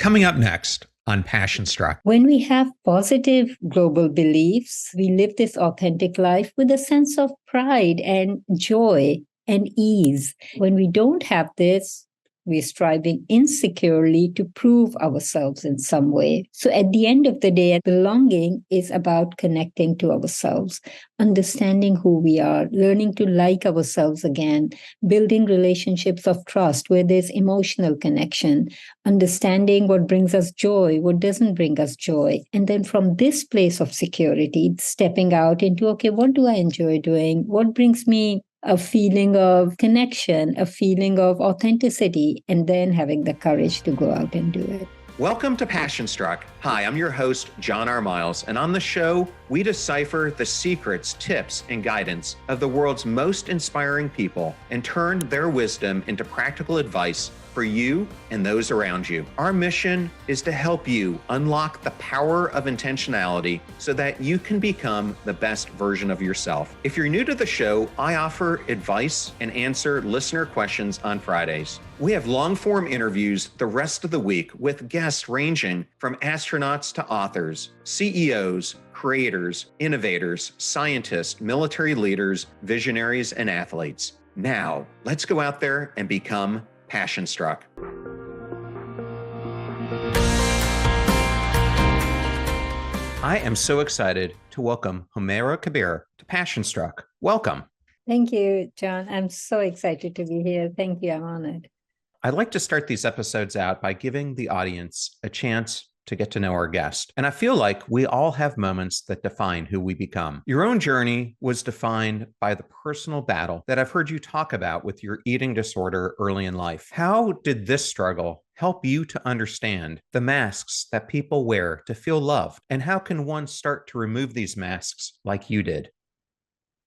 Coming up next on Passion Struck. When we have positive global beliefs, we live this authentic life with a sense of pride and joy and ease. When we don't have this, we're striving insecurely to prove ourselves in some way. So at the end of the day, belonging is about connecting to ourselves, understanding who we are, learning to like ourselves again, building relationships of trust where there's emotional connection, understanding what brings us joy, what doesn't bring us joy. And then from this place of security, stepping out into, okay, what do I enjoy doing? What brings me a feeling of connection, a feeling of authenticity, and then having the courage to go out and do it. Welcome to Passion Struck. Hi, I'm your host, John R. Miles, and on the show, we decipher the secrets, tips, and guidance of the world's most inspiring people and turn their wisdom into practical advice for you and those around you. Our mission is to help you unlock the power of intentionality so that you can become the best version of yourself. If you're new to the show, I offer advice and answer listener questions on Fridays. We have long-form interviews the rest of the week with guests ranging from astronauts to authors, CEOs, creators, innovators, scientists, military leaders, visionaries, and athletes. Now, let's go out there and become Passion Struck. I am so excited to welcome Homaira Kabir to Passion Struck. Welcome. Thank you, John. I'm so excited to be here. Thank you. I'm honored. I'd like to start these episodes out by giving the audience a chance to get to know our guest. And I feel like we all have moments that define who we become. Your own journey was defined by the personal battle that I've heard you talk about with your eating disorder early in life. How did this struggle help you to understand the masks that people wear to feel loved? And how can one start to remove these masks like you did?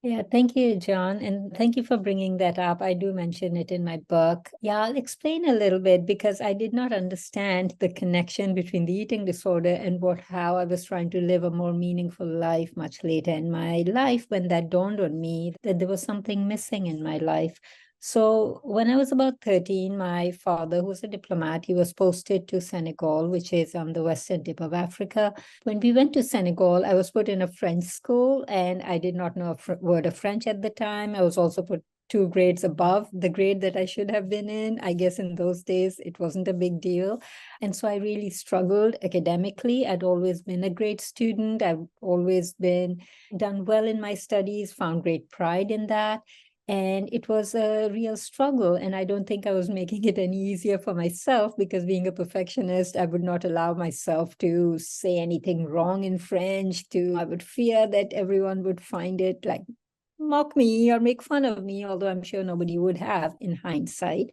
Yeah, thank you, John. And thank you for bringing that up. I do mention it in my book. Yeah, I'll explain a little bit because I did not understand the connection between the eating disorder and how I was trying to live a more meaningful life much later in my life when that dawned on me that there was something missing in my life. So when I was about 13, my father, who was a diplomat, he was posted to Senegal, which is on the western tip of Africa. When we went to Senegal, I was put in a French school and I did not know a word of French at the time. I was also put 2 grades above the grade that I should have been in. I guess in those days, it wasn't a big deal. And so I really struggled academically. I'd always been a great student. I've always done well in my studies, found great pride in that. And it was a real struggle. And I don't think I was making it any easier for myself because being a perfectionist, I would not allow myself to say anything wrong in French. I would fear that everyone would find it like mock me or make fun of me, although I'm sure nobody would have in hindsight.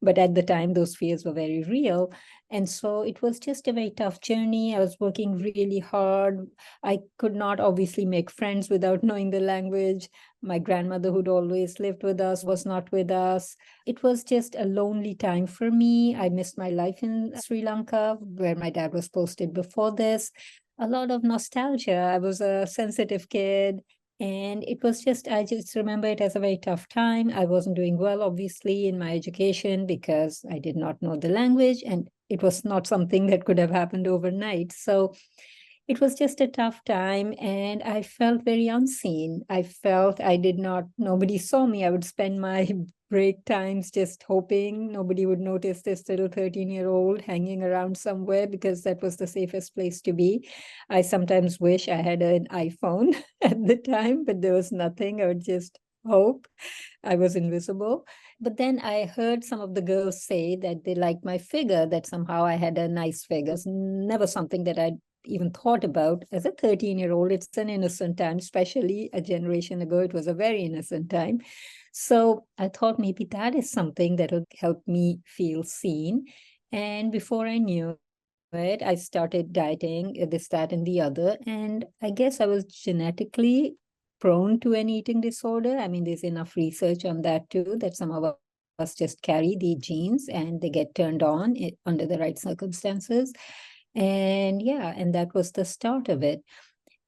But at the time, those fears were very real. And so it was just a very tough journey. I was working really hard. I could not obviously make friends without knowing the language. My grandmother, who'd always lived with us, was not with us. It was just a lonely time for me. I missed my life in Sri Lanka, where my dad was posted before this. A lot of nostalgia. I was a sensitive kid. And it was I just remember it as a very tough time. I wasn't doing well, obviously, in my education because I did not know the language. And it was not something that could have happened overnight. So it was just a tough time. And I felt very unseen. I felt nobody saw me. I would spend my break times just hoping nobody would notice this little 13-year-old hanging around somewhere because that was the safest place to be. I sometimes wish I had an iPhone at the time, but there was nothing. I would just hope I was invisible. But then I heard some of the girls say that they liked my figure, that somehow I had a nice figure. It's never something that I'd even thought about as a 13-year-old. It's an innocent time, especially a generation ago. It was a very innocent time. So I thought maybe that is something that would help me feel seen. And before I knew it, I started dieting, this, that, and the other. And I guess I was genetically prone to an eating disorder. I mean, there's enough research on that too, that some of us just carry the genes and they get turned on under the right circumstances. And that was the start of it.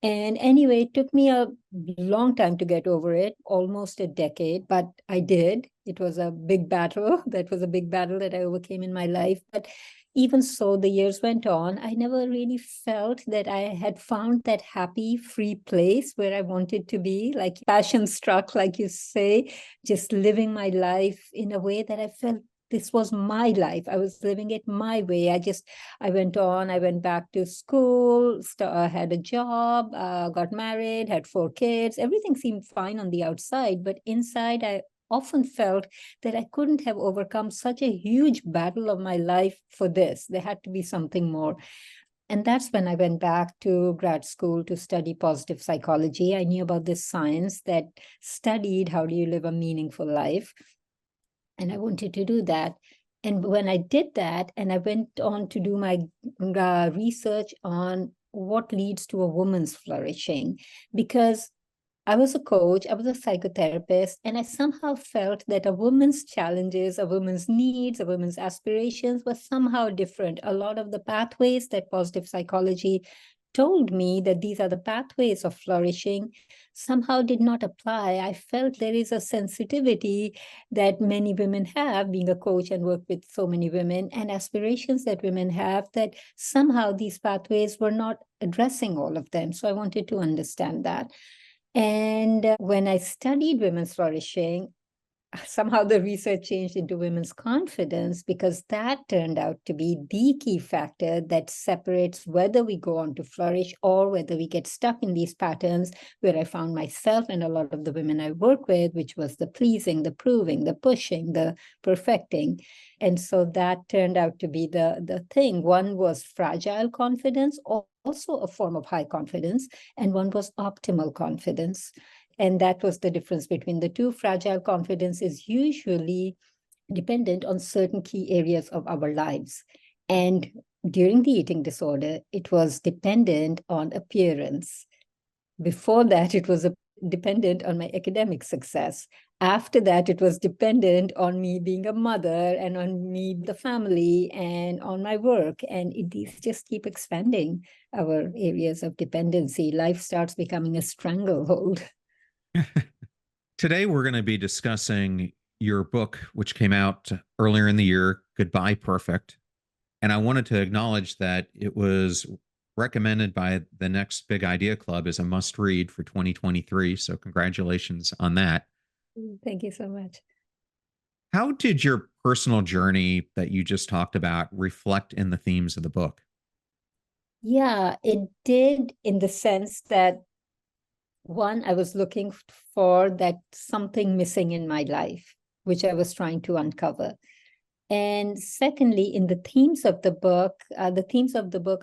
And anyway, it took me a long time to get over it, almost a decade, but I did. It was a big battle. That was a big battle that I overcame in my life. But even so, the years went on. I never really felt that I had found that happy, free place where I wanted to be, like passion struck, like you say, just living my life in a way that I felt this was my life. I was living it my way. I went back to school, had a job, got married, had 4 kids. Everything seemed fine on the outside, but inside, I often felt that I couldn't have overcome such a huge battle of my life for this. There had to be something more. And that's when I went back to grad school to study positive psychology. I knew about this science that studied how do you live a meaningful life. And I wanted to do that. And when I did that, and I went on to do my research on what leads to a woman's flourishing, because I was a coach, I was a psychotherapist, and I somehow felt that a woman's challenges, a woman's needs, a woman's aspirations were somehow different. A lot of the pathways that positive psychology told me that these are the pathways of flourishing somehow did not apply. I felt there is a sensitivity that many women have, being a coach and work with so many women, and aspirations that women have, that somehow these pathways were not addressing all of them. So I wanted to understand that. And when I studied women's flourishing, somehow the research changed into women's confidence, because that turned out to be the key factor that separates whether we go on to flourish or whether we get stuck in these patterns where I found myself and a lot of the women I work with, which was the pleasing, the proving, the pushing, the perfecting. And so that turned out to be the thing. One was fragile confidence, also a form of high confidence, and one was optimal confidence. And that was the difference between the two. Fragile confidence is usually dependent on certain key areas of our lives. And during the eating disorder, it was dependent on appearance. Before that, it was dependent on my academic success. After that, it was dependent on me being a mother and on me, the family, and on my work. And these just keep expanding our areas of dependency. Life starts becoming a stranglehold. Today, we're going to be discussing your book, which came out earlier in the year, Goodby Perfect. And I wanted to acknowledge that it was recommended by the Next Big Idea Club as a must read for 2023. So, congratulations on that. Thank you so much. How did your personal journey that you just talked about reflect in the themes of the book? Yeah, it did, in the sense that, one, I was looking for that something missing in my life, which I was trying to uncover. And secondly, in the themes of the book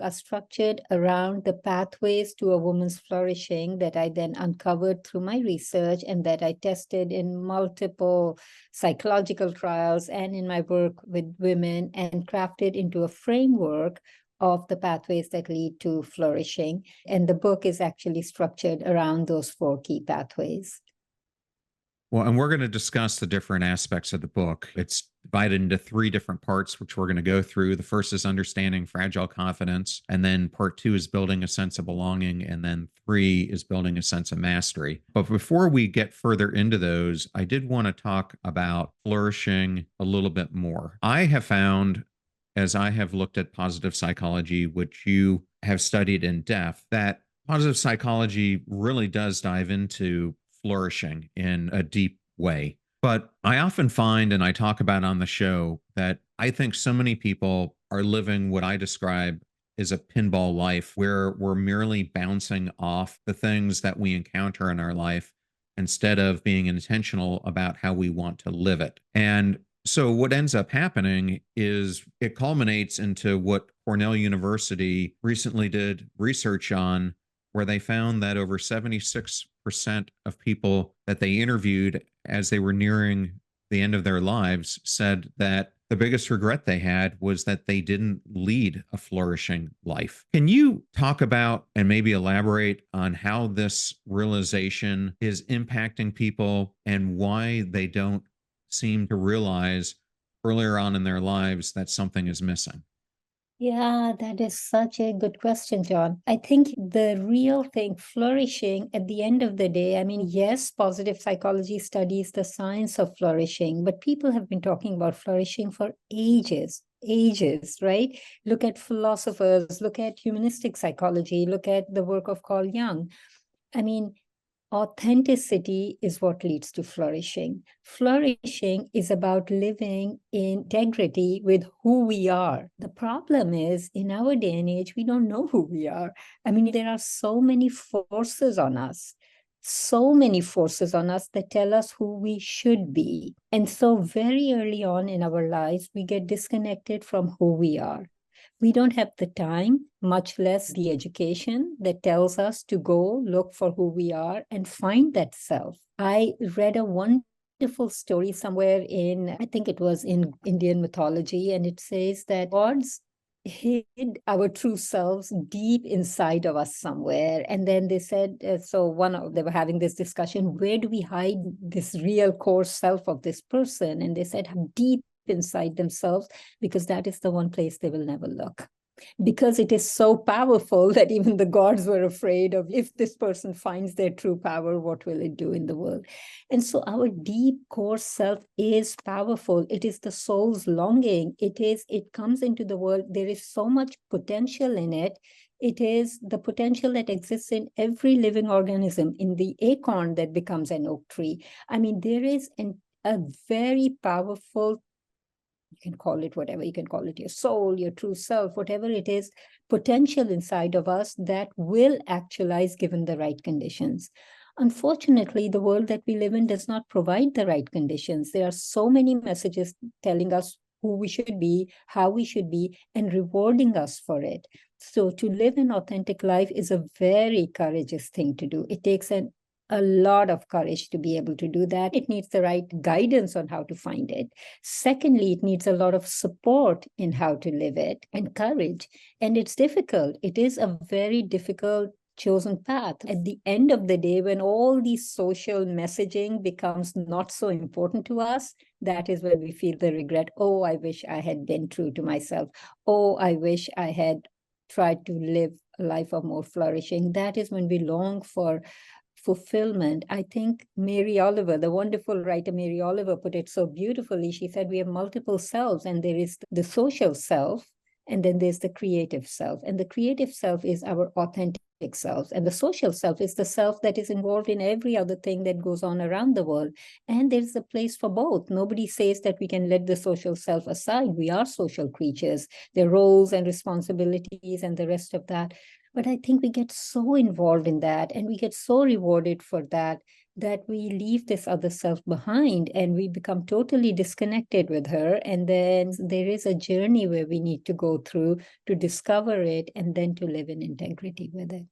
are structured around the pathways to a woman's flourishing that I then uncovered through my research and that I tested in multiple psychological trials and in my work with women, and crafted into a framework of the pathways that lead to flourishing. And the book is actually structured around those 4 key pathways. Well, and we're going to discuss the different aspects of the book. It's divided into 3 different parts, which we're going to go through. The first is understanding fragile confidence. And then part 2 is building a sense of belonging. And then 3 is building a sense of mastery. But before we get further into those, I did want to talk about flourishing a little bit more. I have found, as I have looked at positive psychology, which you have studied in depth, that positive psychology really does dive into flourishing in a deep way. But I often find, and I talk about on the show, that I think so many people are living what I describe as a pinball life, where we're merely bouncing off the things that we encounter in our life instead of being intentional about how we want to live it. And so what ends up happening is it culminates into what Cornell University recently did research on, where they found that over 76% of people that they interviewed as they were nearing the end of their lives said that the biggest regret they had was that they didn't lead a flourishing life. Can you talk about and maybe elaborate on how this realization is impacting people and why they don't seem to realize earlier on in their lives that something is missing? Yeah, that is such a good question, John. I think the real thing, flourishing at the end of the day, I mean, yes, positive psychology studies the science of flourishing, but people have been talking about flourishing for ages. ages, right? Look at philosophers, look at humanistic psychology, look at the work of Carl Jung. I mean, authenticity is what leads to flourishing. Flourishing is about living in integrity with who we are. The problem is, in our day and age, we don't know who we are. I mean, there are so many forces on us, that tell us who we should be. And so, very early on in our lives, we get disconnected from who we are. We don't have the time, much less the education that tells us to go look for who we are and find that self. I read a wonderful story somewhere in, I think it was in Indian mythology, and it says that gods hid our true selves deep inside of us somewhere. And then they said, they were having this discussion, where do we hide this real core self of this person? And they said, deep inside themselves, because that is the one place they will never look. Because it is so powerful that even the gods were afraid of, if this person finds their true power, what will it do in the world? And so our deep core self is powerful. It is the soul's longing. It comes into the world. There is so much potential in it. It is the potential that exists in every living organism, in the acorn that becomes an oak tree. I mean, there is a very powerful, you can call it whatever, you can call it your soul, your true self, whatever it is, potential inside of us that will actualize given the right conditions. Unfortunately, the world that we live in does not provide the right conditions. There are so many messages telling us who we should be, how we should be, and rewarding us for it. So to live an authentic life is a very courageous thing to do. It takes a lot of courage to be able to do that. It needs the right guidance on how to find it. Secondly, it needs a lot of support in how to live it, and courage. And it's difficult. It is a very difficult chosen path. At the end of the day, when all these social messaging becomes not so important to us, that is when we feel the regret. Oh, I wish I had been true to myself. Oh, I wish I had tried to live a life of more flourishing. That is when we long for fulfillment. I think Mary Oliver, the wonderful writer Mary Oliver, put it so beautifully. She said, we have multiple selves, and there is the social self, and then there's the creative self. And the creative self is our authentic self. And the social self is the self that is involved in every other thing that goes on around the world. And there's a place for both. Nobody says that we can let the social self aside. We are social creatures. Their roles and responsibilities and the rest of that. But I think we get so involved in that, and we get so rewarded for that, that we leave this other self behind and we become totally disconnected with her. And then there is a journey where we need to go through to discover it and then to live in integrity with it.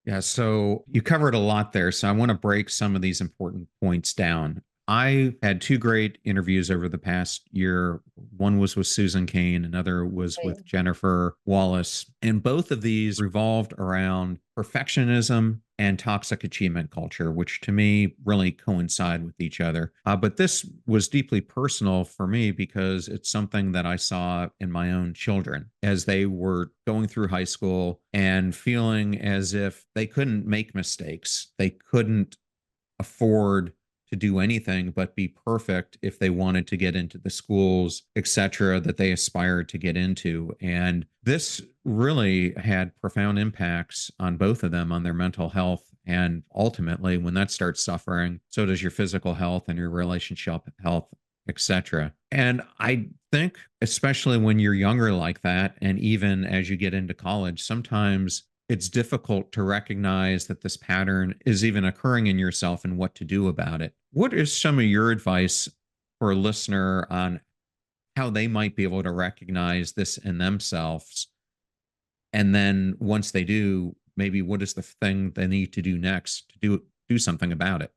Yeah, so you covered a lot there. So I want to break some of these important points down. I had two great interviews over the past year. One was with Susan Cain, another was with Jennifer Wallace. And both of these revolved around perfectionism and toxic achievement culture, which to me really coincide with each other. But this was deeply personal for me because it's something that I saw in my own children as they were going through high school and feeling as if they couldn't make mistakes. They couldn't afford to do anything but be perfect if they wanted to get into the schools, etc., that they aspired to get into. And this really had profound impacts on both of them, on their mental health. And ultimately, when that starts suffering, so does your physical health and your relationship health, etc. And I think, especially when you're younger like that, and even as you get into college, sometimes it's difficult to recognize that this pattern is even occurring in yourself and what to do about it. What is some of your advice for a listener on how they might be able to recognize this in themselves? And then once they do, maybe what is the thing they need to do next to do something about it?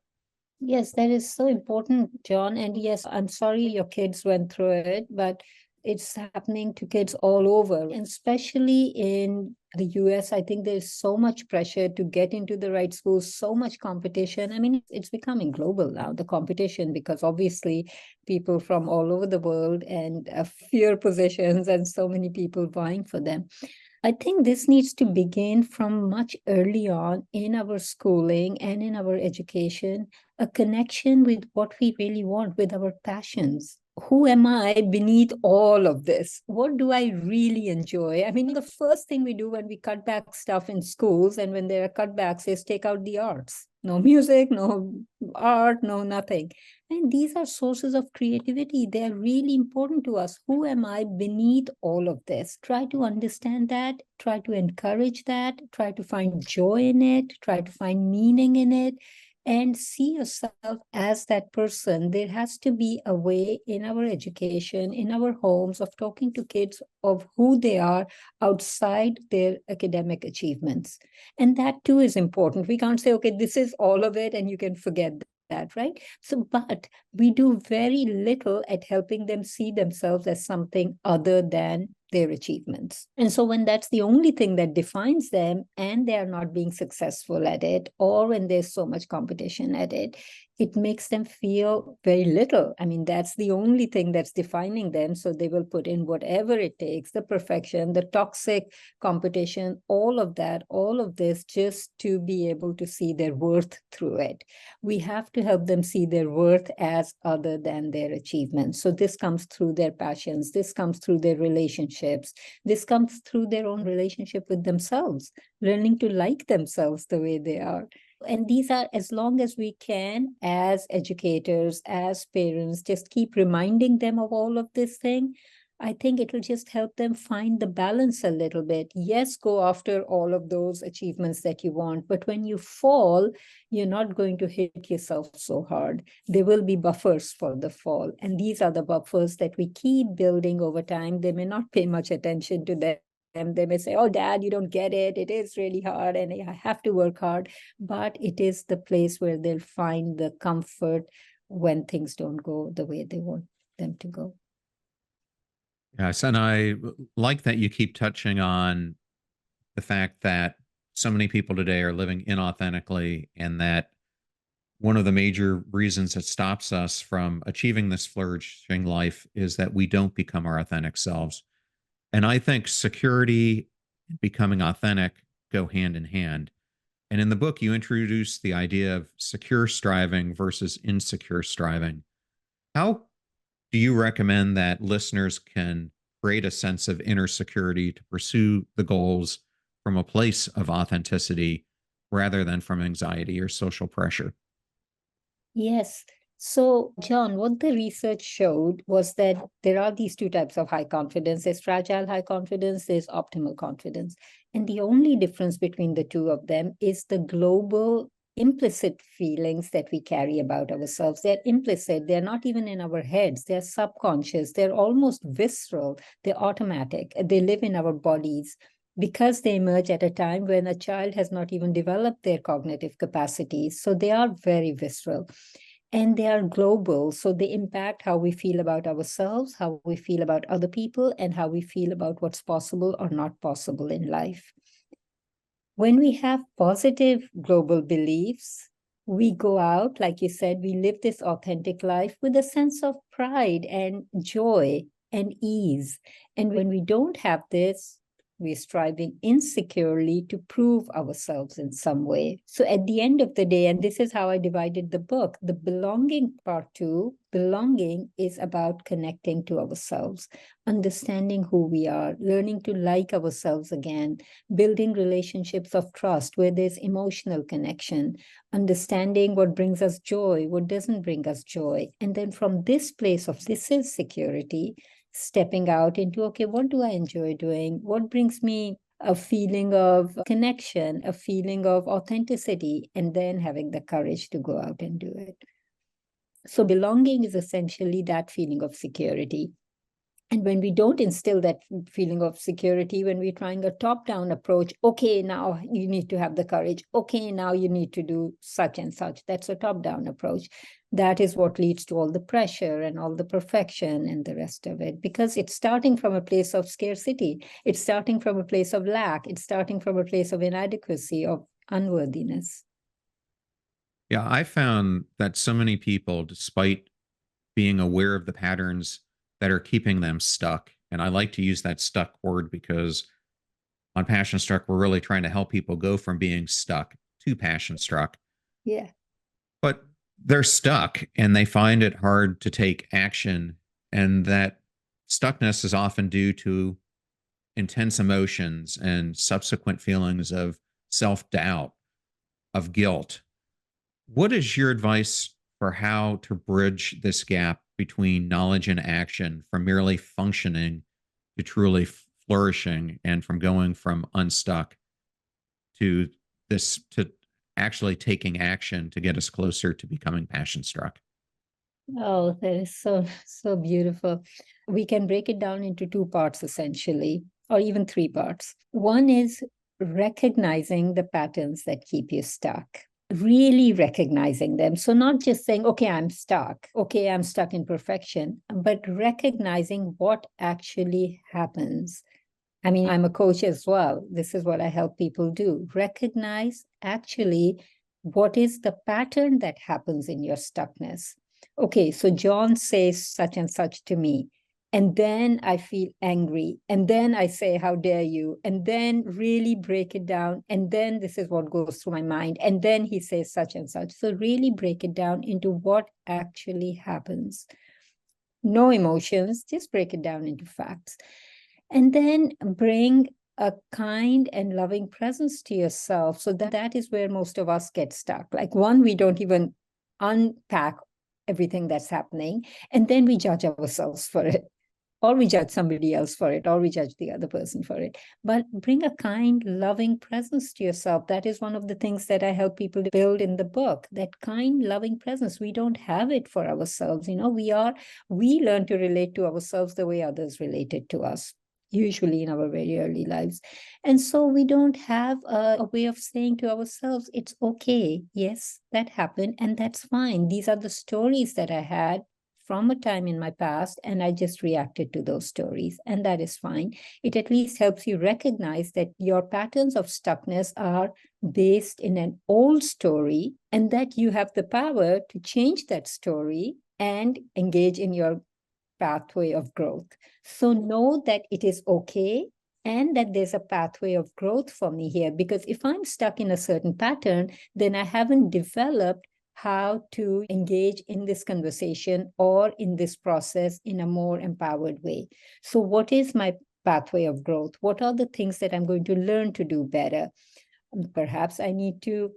Yes, that is so important, John. And yes, I'm sorry your kids went through it, but it's happening to kids all over, and especially in the US. I think there's so much pressure to get into the right schools, so much competition. I mean, it's becoming global now, the competition, because obviously people from all over the world and fear positions and so many people vying for them. I think this needs to begin from much early on in our schooling and in our education, a connection with what we really want, with our passions. who am I beneath all of this? What do I really enjoy? I mean, the first thing we do when we cut back stuff in schools and when there are cutbacks is take out the arts. No music, no art, no nothing. And these are sources of creativity. They are really important to us. Who am I beneath all of this? Try to understand that, try to encourage that, try to find joy in it, try to find meaning in it, and see yourself as that person. There has to be a way in our education, in our homes, of talking to kids of who they are outside their academic achievements. And that too is important. We can't say, okay, this is all of it and you can forget that, right? So, but we do very little at helping them see themselves as something other than their achievements. And so when that's the only thing that defines them and they are not being successful at it, or when there's so much competition at it, it makes them feel very little. I mean, that's the only thing that's defining them. So they will put in whatever it takes, the perfection, the toxic competition, all of that, all of this, just to be able to see their worth through it. We have to help them see their worth as other than their achievements. So this comes through their passions, this comes through their relationships, this comes through their own relationship with themselves, learning to like themselves the way they are. And these are, as long as we can, as educators, as parents, just keep reminding them of all of this thing, I think it will just help them find the balance a little bit. Yes, go after all of those achievements that you want, but when you fall, you're not going to hit yourself so hard. There will be buffers for the fall. And these are the buffers that we keep building over time. They may not pay much attention to them. They may say, oh, Dad, you don't get it. It is really hard and I have to work hard. But it is the place where they'll find the comfort when things don't go the way they want them to go. Yes, and I like that you keep touching on the fact that so many people today are living inauthentically, and that one of the major reasons that stops us from achieving this flourishing life is that we don't become our authentic selves. And I think security and becoming authentic go hand in hand. And in the book, you introduce the idea of secure striving versus insecure striving. How do you recommend that listeners can create a sense of inner security to pursue the goals from a place of authenticity rather than from anxiety or social pressure? Yes. So, John, what the research showed was that there are these two types of high confidence. There's fragile high confidence, there's optimal confidence. And the only difference between the two of them is the global implicit feelings that we carry about ourselves. They're implicit, they're not even in our heads, they're subconscious, they're almost visceral, they're automatic, they live in our bodies because they emerge at a time when a child has not even developed their cognitive capacities. So they are very visceral and they are global. So they impact how we feel about ourselves, how we feel about other people, and how we feel about what's possible or not possible in life. When we have positive global beliefs, we go out, like you said, we live this authentic life with a sense of pride and joy and ease. And when we don't have this, we're striving insecurely to prove ourselves in some way. So at the end of the day, and this is how I divided the book, the belonging part two, belonging is about connecting to ourselves, understanding who we are, learning to like ourselves again, building relationships of trust where there's emotional connection, understanding what brings us joy, what doesn't bring us joy. And then from this place of this is security, stepping out into, okay, what do I enjoy doing? What brings me a feeling of connection, a feeling of authenticity, and then having the courage to go out and do it. So belonging is essentially that feeling of security. And when we don't instill that feeling of security, when we're trying a top-down approach, okay, now you need to have the courage. Okay, now you need to do such and such. That's a top-down approach. That is what leads to all the pressure and all the perfection and the rest of it, because it's starting from a place of scarcity. It's starting from a place of lack. It's starting from a place of inadequacy, of unworthiness. Yeah, I found that so many people, despite being aware of the patterns that are keeping them stuck, and I like to use that stuck word because on Passion Struck, we're really trying to help people go from being stuck to passion struck. Yeah. But they're stuck and they find it hard to take action and that stuckness is often due to intense emotions and subsequent feelings of self doubt, of guilt. What is your advice for how to bridge this gap between knowledge and action from merely functioning to truly flourishing and from going from unstuck to this, to actually taking action to get us closer to becoming passion struck? Oh, that is so beautiful. We can break it down into two parts essentially, or even three parts. One is recognizing the patterns that keep you stuck, really recognizing them. So not just saying, okay, I'm stuck. Okay, I'm stuck in perfection, but recognizing what actually happens. I mean, I'm a coach as well. This is what I help people do. Recognize actually what is the pattern that happens in your stuckness. Okay, so John says such and such to me. And then I feel angry. And then I say, how dare you? And then really break it down. And then this is what goes through my mind. And then he says such and such. So really break it down into what actually happens. No emotions, just break it down into facts. And then bring a kind and loving presence to yourself. So that is where most of us get stuck. Like, one, we don't even unpack everything that's happening, and then we judge ourselves for it, or we judge somebody else for it, or we judge the other person for it. But bring a kind, loving presence to yourself. That is one of the things that I help people to build in the book, that kind, loving presence. We don't have it for ourselves. We learn to relate to ourselves the way others related to us, usually in our very early lives. And so we don't have a way of saying to ourselves, it's okay. Yes, that happened, and that's fine. These are the stories that I had from a time in my past, and I just reacted to those stories, and that is fine. It at least helps you recognize that your patterns of stuckness are based in an old story, and that you have the power to change that story and engage in your pathway of growth. So know that it is okay, and that there's a pathway of growth for me here. Because if I'm stuck in a certain pattern, then I haven't developed how to engage in this conversation or in this process in a more empowered way. So what is my pathway of growth? What are the things that I'm going to learn to do better? Perhaps I need to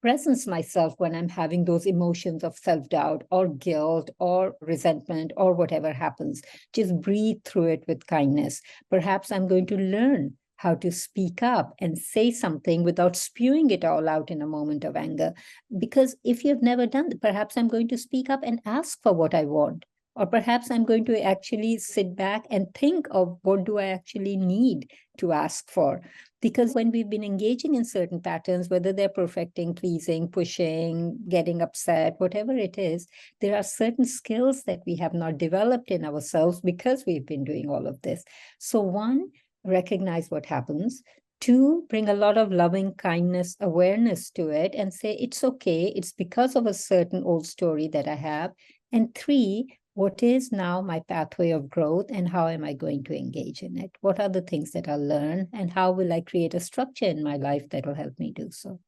presence myself when I'm having those emotions of self-doubt or guilt or resentment or whatever happens. Just breathe through it with kindness. Perhaps I'm going to learn how to speak up and say something without spewing it all out in a moment of anger. Because if you've never done that, perhaps I'm going to speak up and ask for what I want. Or perhaps I'm going to actually sit back and think of, what do I actually need to ask for? Because when we've been engaging in certain patterns, whether they're perfecting, pleasing, pushing, getting upset, whatever it is, there are certain skills that we have not developed in ourselves because we've been doing all of this. So one, recognize what happens. Two, bring a lot of loving kindness awareness to it and say, it's okay. It's because of a certain old story that I have. And three, what is now my pathway of growth, and how am I going to engage in it? What are the things that I'll learn, and how will I create a structure in my life that will help me do so?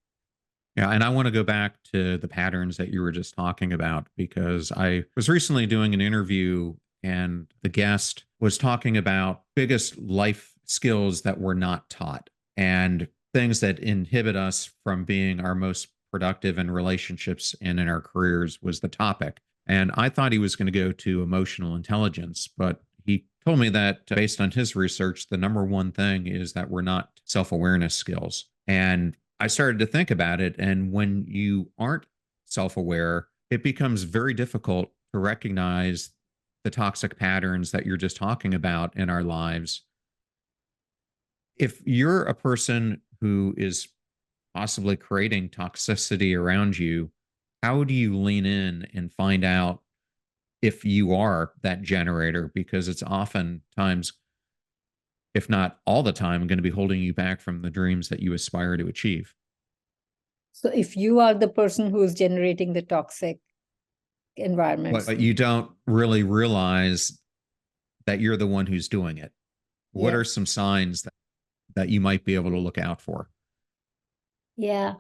Yeah, and I want to go back to the patterns that you were just talking about, because I was recently doing an interview and the guest was talking about biggest life skills that were not taught and things that inhibit us from being our most productive in relationships and in our careers was the topic. And I thought he was going to go to emotional intelligence, but he told me that based on his research, the number one thing is that we're not self awareness skills. And I started to think about it. And when you aren't self aware, it becomes very difficult to recognize the toxic patterns that you're just talking about in our lives. If you're a person who is possibly creating toxicity around you, how do you lean in and find out if you are that generator? Because it's oftentimes, if not all the time, going to be holding you back from the dreams that you aspire to achieve. So if you are the person who is generating the toxic environments, But you don't really realize that you're the one who's doing it. What yeah, are some signs that you might be able to look out for? yeah.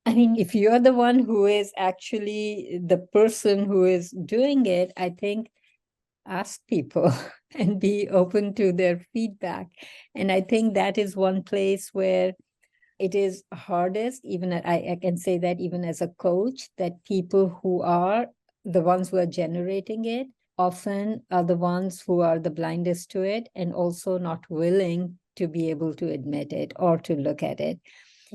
I mean, if you're the one who is actually the person who is doing it, I think ask people and be open to their feedback. And I think that is one place where it is hardest, even I can say that even as a coach, that people who are the ones who are generating it often are the ones who are the blindest to it and also not willing to be able to admit it or to look at it.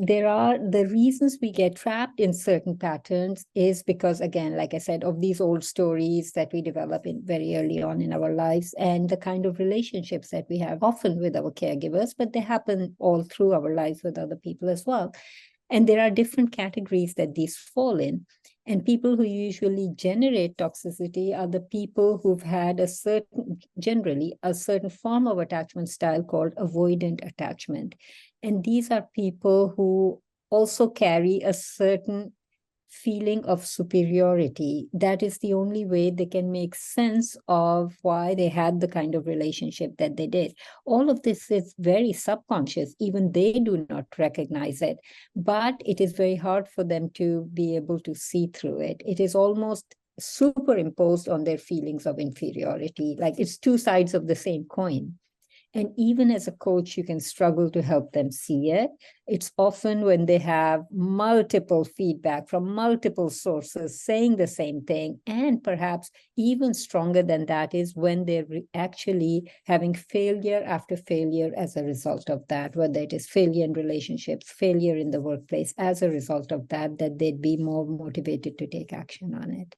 There are the reasons we get trapped in certain patterns is because, again, like I said, of these old stories that we develop in very early on in our lives and the kind of relationships that we have often with our caregivers, but they happen all through our lives with other people as well. And there are different categories that these fall in. And people who usually generate toxicity are the people who've had generally a certain form of attachment style called avoidant attachment. And these are people who also carry a certain feeling of superiority. That is the only way they can make sense of why they had the kind of relationship that they did. All of this is very subconscious. Even they do not recognize it, but it is very hard for them to be able to see through it. It is almost superimposed on their feelings of inferiority. Like it's two sides of the same coin. And even as a coach, you can struggle to help them see it. It's often when they have multiple feedback from multiple sources saying the same thing. And perhaps even stronger than that is when they're actually having failure after failure as a result of that, whether it is failure in relationships, failure in the workplace, as a result of that, that they'd be more motivated to take action on it.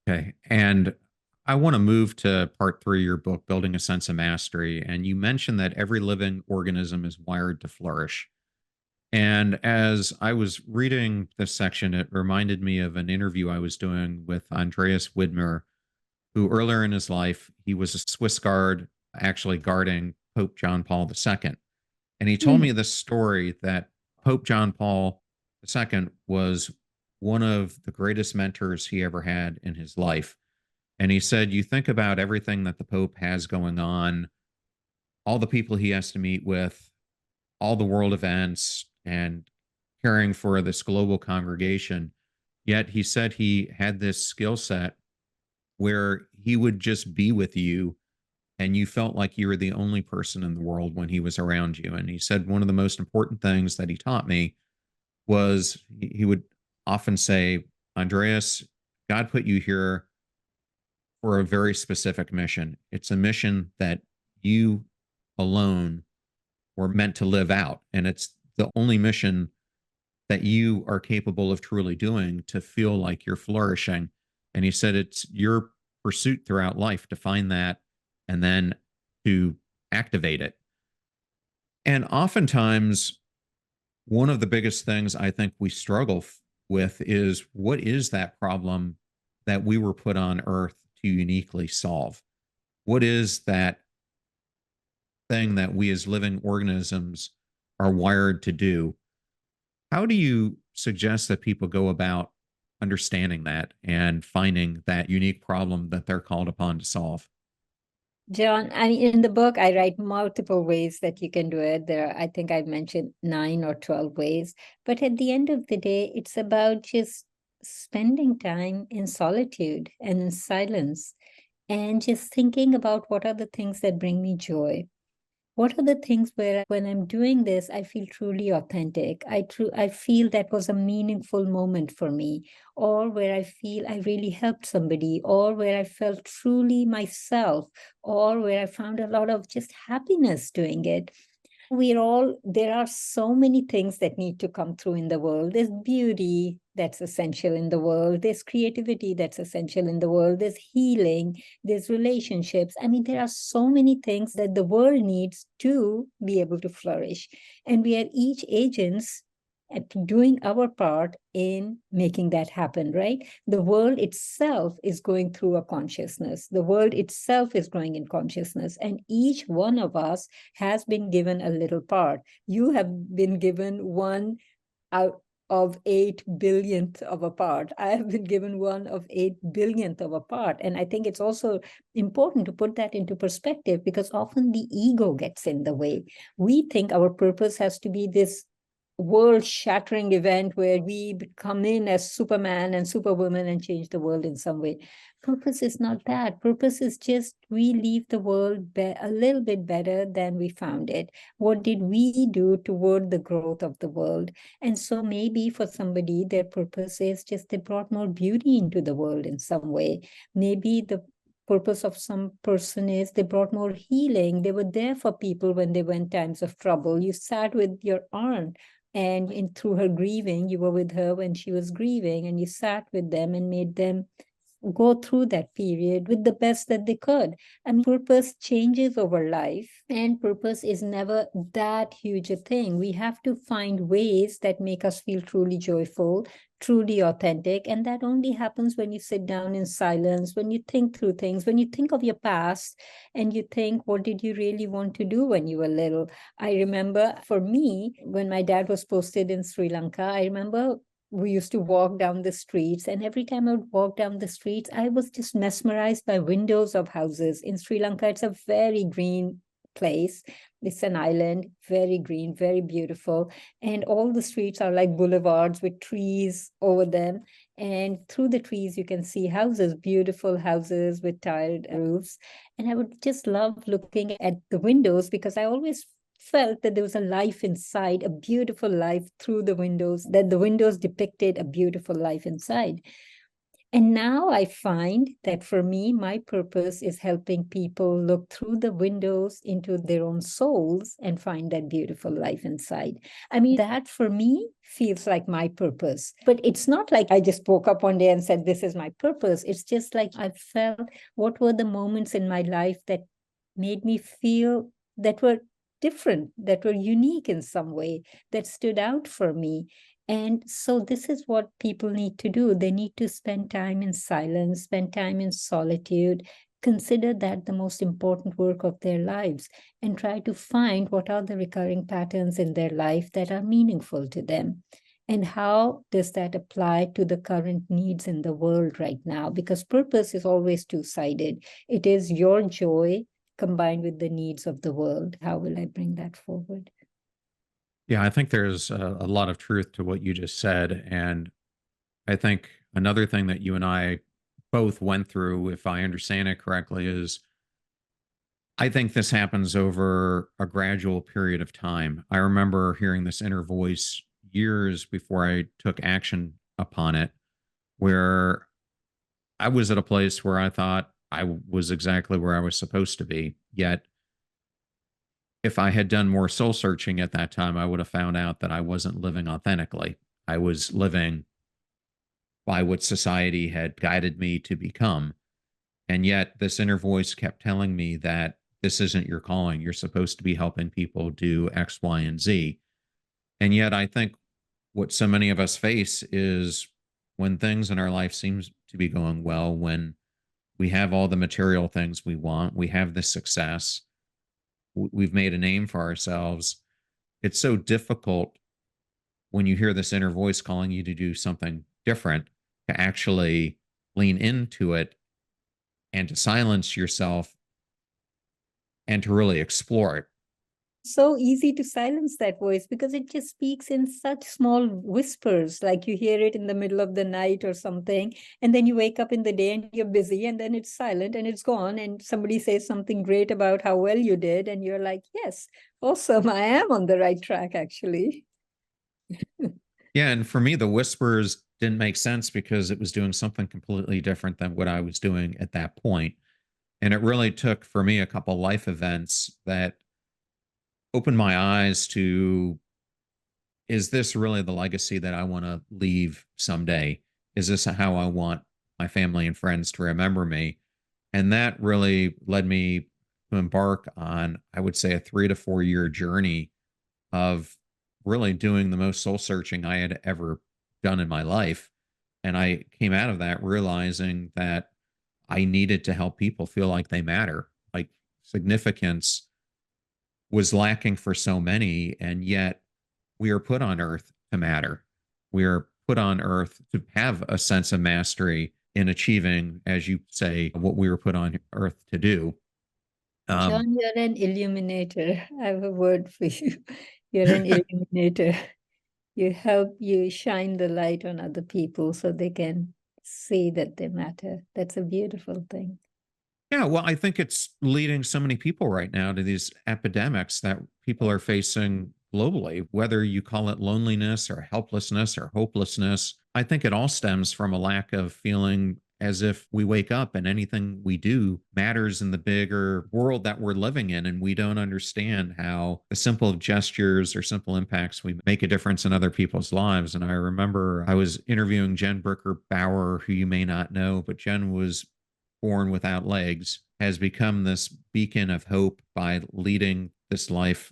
Okay. And I want to move to part 3 of your book, Building a Sense of Mastery. And you mentioned that every living organism is wired to flourish. And as I was reading this section, it reminded me of an interview I was doing with Andreas Widmer, who earlier in his life, he was a Swiss guard, actually guarding Pope John Paul II. And he told me this story that Pope John Paul II was one of the greatest mentors he ever had in his life. And he said, you think about everything that the Pope has going on, all the people he has to meet with, all the world events, and caring for this global congregation. Yet he said he had this skill set where he would just be with you and you felt like you were the only person in the world when he was around you. And he said one of the most important things that he taught me was he would often say, Andreas, God put you here for a very specific mission. It's a mission that you alone were meant to live out. And it's the only mission that you are capable of truly doing to feel like you're flourishing. And he said it's your pursuit throughout life to find that and then to activate it. And oftentimes, one of the biggest things I think we struggle with is what is that problem that we were put on earth to uniquely solve? What is that thing that we as living organisms are wired to do? How do you suggest that people go about understanding that and finding that unique problem that they're called upon to solve? John, I mean, in the book, I write multiple ways that you can do it. I think I mentioned 9 or 12 ways. But at the end of the day, it's about just spending time in solitude and in silence and just thinking about what are the things that bring me joy. What are the things where when I'm doing this, I feel truly authentic? I feel that was a meaningful moment for me, or where I feel I really helped somebody, or where I felt truly myself, or where I found a lot of just happiness doing it. There are so many things that need to come through in the world. There's beauty that's essential in the world. There's creativity that's essential in the world. There's healing. There's relationships. I mean, there are so many things that the world needs to be able to flourish. And we are each agents at doing our part in making that happen, right? The world itself is going through a consciousness. The world itself is growing in consciousness. And each one of us has been given a little part. You have been given one out of 8 billionth of a part. I have been given one of 8 billionth of a part. And I think it's also important to put that into perspective because often the ego gets in the way. We think our purpose has to be this world-shattering event where we come in as Superman and Superwoman and change the world in some way. Purpose is not that. Purpose is just we leave the world a little bit better than we found it. What did we do toward the growth of the world? And so maybe for somebody, their purpose is just they brought more beauty into the world in some way. Maybe the purpose of some person is they brought more healing. They were there for people when they went times of trouble. You sat with your aunt, and through her grieving, you were with her when she was grieving, and you sat with them and made them go through that period with the best that they could. I mean, purpose changes over life, and purpose is never that huge a thing. We have to find ways that make us feel truly joyful, truly authentic. And that only happens when you sit down in silence, when you think through things, when you think of your past and you think, what did you really want to do when you were little? I remember for me, when my dad was posted in Sri Lanka, I remember we used to walk down the streets, and every time I would walk down the streets, I was just mesmerized by windows of houses. In Sri Lanka, it's a very green place. It's an island, very green, very beautiful. And all the streets are like boulevards with trees over them. And through the trees, you can see houses, beautiful houses with tiled roofs. And I would just love looking at the windows because I always felt that there was a life inside, a beautiful life through the windows, that the windows depicted a beautiful life inside. And now I find that for me, my purpose is helping people look through the windows into their own souls and find that beautiful life inside. I mean, that for me feels like my purpose. But it's not like I just woke up one day and said, this is my purpose. It's just like I felt what were the moments in my life that made me feel that were different, that were unique in some way, that stood out for me. And so this is what people need to do. They need to spend time in silence, spend time in solitude, consider that the most important work of their lives, and try to find what are the recurring patterns in their life that are meaningful to them. And how does that apply to the current needs in the world right now? Because purpose is always two-sided. It is your joy combined with the needs of the world. How will I bring that forward? Yeah, I think there's a lot of truth to what you just said. And I think another thing that you and I both went through, if I understand it correctly, is I think this happens over a gradual period of time. I remember hearing this inner voice years before I took action upon it, where I was at a place where I thought I was exactly where I was supposed to be. Yet, if I had done more soul searching at that time, I would have found out that I wasn't living authentically. I was living by what society had guided me to become. And yet, this inner voice kept telling me that this isn't your calling. You're supposed to be helping people do X, Y, and Z. And yet, I think what so many of us face is when things in our life seems to be going well, when we have all the material things we want, we have the success, we've made a name for ourselves. It's so difficult when you hear this inner voice calling you to do something different to actually lean into it and to silence yourself and to really explore it. So easy to silence that voice because it just speaks in such small whispers, like you hear it in the middle of the night or something, and then you wake up in the day and you're busy, and then it's silent and it's gone, and somebody says something great about how well you did, and you're like, yes, awesome, I am on the right track, actually. Yeah. And for me, the whispers didn't make sense because it was doing something completely different than what I was doing at that point. And it really took for me a couple life events that opened my eyes to, is this really the legacy that I want to leave someday? Is this how I want my family and friends to remember me? And that really led me to embark on, I would say, a 3 to 4 year journey of really doing the most soul searching I had ever done in my life. And I came out of that realizing that I needed to help people feel like they matter, like significance was lacking for so many. And yet we are put on earth to matter. We are put on earth to have a sense of mastery in achieving, as you say, what we were put on earth to do. Um, John, you're an illuminator. I have a word for you. You're an illuminator. You shine the light on other people so they can see that they matter. That's a beautiful thing. Yeah, well, I think it's leading so many people right now to these epidemics that people are facing globally, whether you call it loneliness or helplessness or hopelessness. I think it all stems from a lack of feeling as if we wake up and anything we do matters in the bigger world that we're living in. And we don't understand how the simple gestures or simple impacts we make a difference in other people's lives. And I remember I was interviewing Jen Bricker Bauer, who you may not know, but Jen was born without legs, has become this beacon of hope by leading this life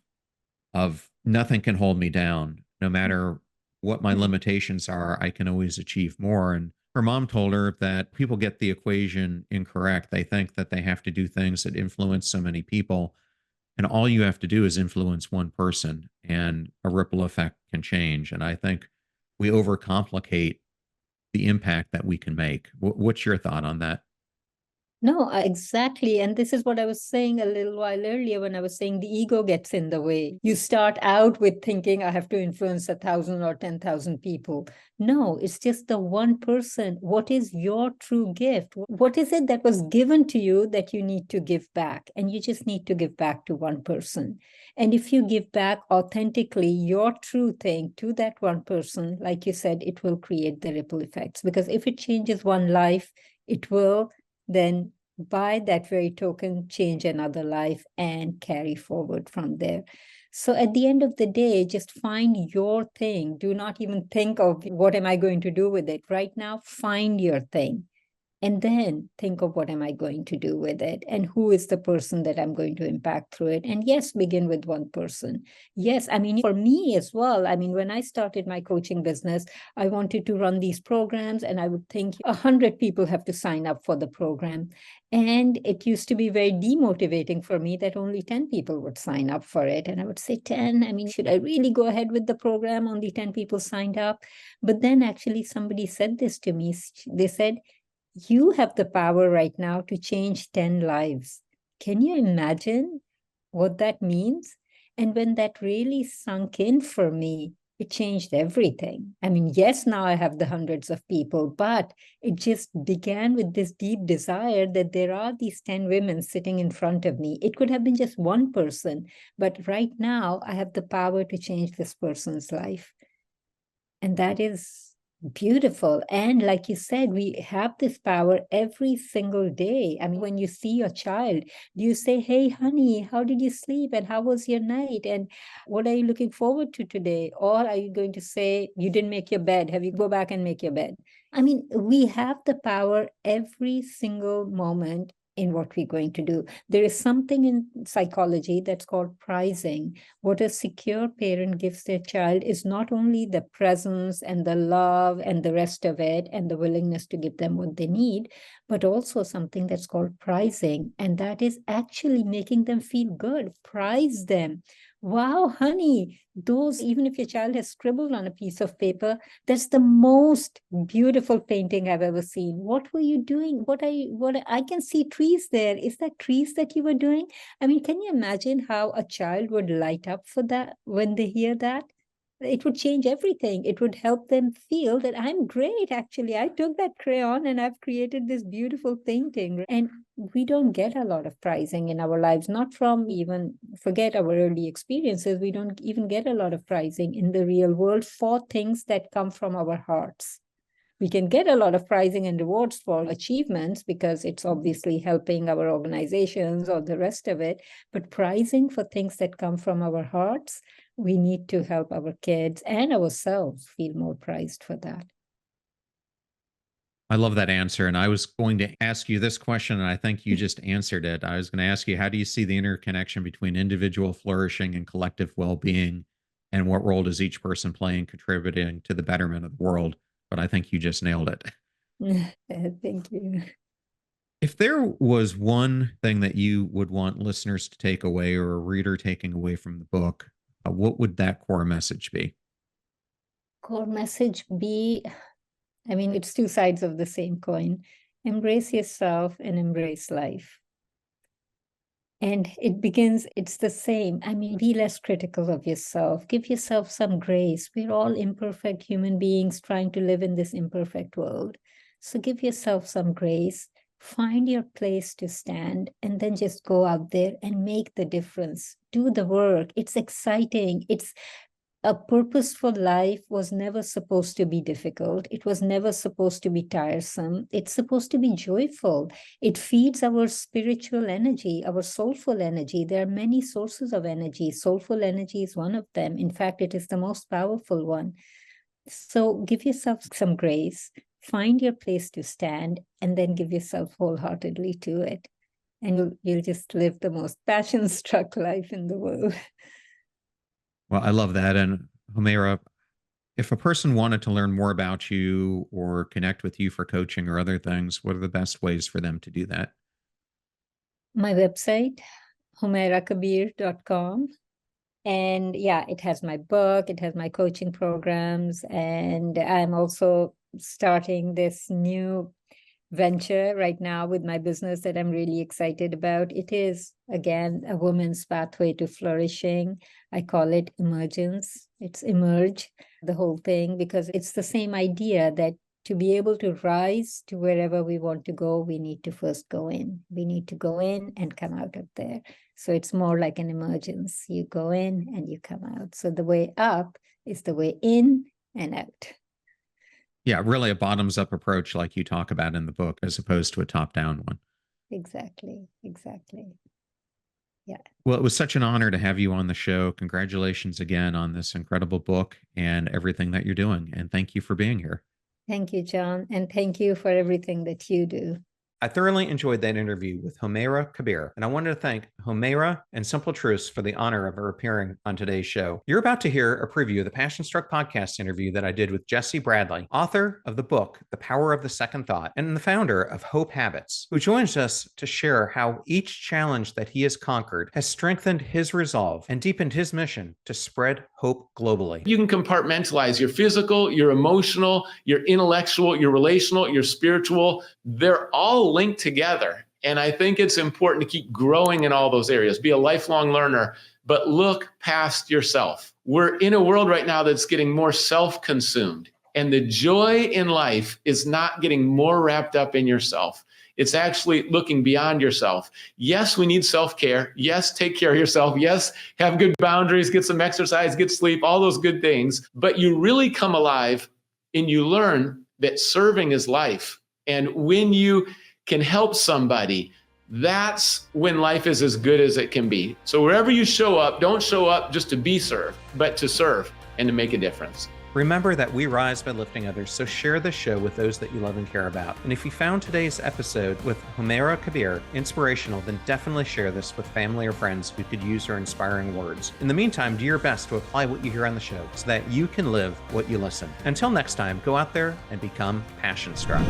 of nothing can hold me down. No matter what my limitations are, I can always achieve more. And her mom told her that people get the equation incorrect. They think that they have to do things that influence so many people. And all you have to do is influence one person, and a ripple effect can change. And I think we overcomplicate the impact that we can make. What's your thought on that? No, exactly. And this is what I was saying a little while earlier when I was saying the ego gets in the way. You start out with thinking, I have to influence 1,000 or 10,000 people. No, it's just the one person. What is your true gift? What is it that was given to you that you need to give back? And you just need to give back to one person. And if you give back authentically your true thing to that one person, like you said, it will create the ripple effects. Because if it changes one life, it will then by that very token change another life and carry forward from there. So at the end of the day, just find your thing. Do not even think of what am I going to do with it right now. Find your thing. And then think of what am I going to do with it and who is the person that I'm going to impact through it. And yes, begin with one person. Yes, I mean, for me as well, I mean, when I started my coaching business, I wanted to run these programs and I would think 100 people have to sign up for the program. And it used to be very demotivating for me that only 10 people would sign up for it. And I would say, 10, I mean, should I really go ahead with the program? Only 10 people signed up. But then actually somebody said this to me. They said, you have the power right now to change 10 lives. Can you imagine what that means? And when that really sunk in for me, it changed everything. I mean, yes, now I have the hundreds of people, but it just began with this deep desire that there are these 10 women sitting in front of me. It could have been just one person, but right now I have the power to change this person's life. And that is beautiful. And like you said, we have this power every single day. I mean, when you see your child, do you say, hey, honey, how did you sleep? And how was your night? And what are you looking forward to today? Or are you going to say, you didn't make your bed? Have you go back and make your bed? I mean, we have the power every single moment in what we're going to do. There is something in psychology that's called prizing. What a secure parent gives their child is not only the presence and the love and the rest of it and the willingness to give them what they need, but also something that's called prizing. And that is actually making them feel good. Prize them. Wow, honey, those, even if your child has scribbled on a piece of paper, that's the most beautiful painting I've ever seen. What were you doing? What I can see trees there. Is that trees that you were doing? I mean, can you imagine how a child would light up for that when they hear that? It would change everything. It would help them feel that I'm great, actually. I took that crayon and I've created this beautiful painting. And we don't get a lot of prizing in our lives, not from even forget our early experiences. We don't even get a lot of prizing in the real world for things that come from our hearts. We can get a lot of prizing and rewards for achievements because it's obviously helping our organizations or the rest of it. But prizing for things that come from our hearts, we need to help our kids and ourselves feel more prized for that. I love that answer. And I was going to ask you this question, and I think you just answered it. I was going to ask you, how do you see the interconnection between individual flourishing and collective well being? And what role does each person play in contributing to the betterment of the world? But I think you just nailed it. Thank you. If there was one thing that you would want listeners to take away or a reader taking away from the book, what would that core message be? Core message be, I mean, it's two sides of the same coin. Embrace yourself and embrace life. And it's the same. I mean, be less critical of yourself. Give yourself some grace. We're all imperfect human beings trying to live in this imperfect world. So give yourself some grace, find your place to stand, and then just go out there and make the difference. Do the work. It's exciting. A purposeful life was never supposed to be difficult. It was never supposed to be tiresome. It's supposed to be joyful. It feeds our spiritual energy, our soulful energy. There are many sources of energy. Soulful energy is one of them. In fact, it is the most powerful one. So give yourself some grace, find your place to stand, and then give yourself wholeheartedly to it. And you'll just live the most passion-struck life in the world. Well, I love that. And Homaira, if a person wanted to learn more about you or connect with you for coaching or other things, what are the best ways for them to do that? My website, homairakabir.com. And yeah, it has my book, it has my coaching programs, and I'm also starting this new venture right now with my business that I'm really excited about. It is, again, a woman's pathway to flourishing. I call it emergence. It's emerge, the whole thing, because it's the same idea that to be able to rise to wherever we want to go, we need to first go in. We need to go in and come out of there. So it's more like an emergence. You go in and you come out. So the way up is the way in and out. Yeah, really a bottoms up approach like you talk about in the book, as opposed to a top down one. Exactly. Yeah. Well, it was such an honor to have you on the show. Congratulations again on this incredible book and everything that you're doing. And thank you for being here. Thank you, John. And thank you for everything that you do. I thoroughly enjoyed that interview with Homaira Kabir, and I wanted to thank Homaira and Simple Truths for the honor of her appearing on today's show. You're about to hear a preview of the Passion Struck podcast interview that I did with Jesse Bradley, author of the book, The Power of the Second Thought, and the founder of Hope Habits, who joins us to share how each challenge that he has conquered has strengthened his resolve and deepened his mission to spread hope globally. You can compartmentalize your physical, your emotional, your intellectual, your relational, your spiritual. They're all linked together. And I think it's important to keep growing in all those areas. Be a lifelong learner, but look past yourself. We're in a world right now that's getting more self-consumed. And the joy in life is not getting more wrapped up in yourself. It's actually looking beyond yourself. Yes, we need self-care. Yes, take care of yourself. Yes, have good boundaries, get some exercise, get sleep, all those good things. But you really come alive and you learn that serving is life. And when you can help somebody, that's when life is as good as it can be. So wherever you show up, don't show up just to be served, but to serve and to make a difference. Remember that we rise by lifting others, so share this show with those that you love and care about. And if you found today's episode with Homaira Kabir inspirational, then definitely share this with family or friends who could use her inspiring words. In the meantime, do your best to apply what you hear on the show so that you can live what you listen. Until next time, go out there and become passion struck.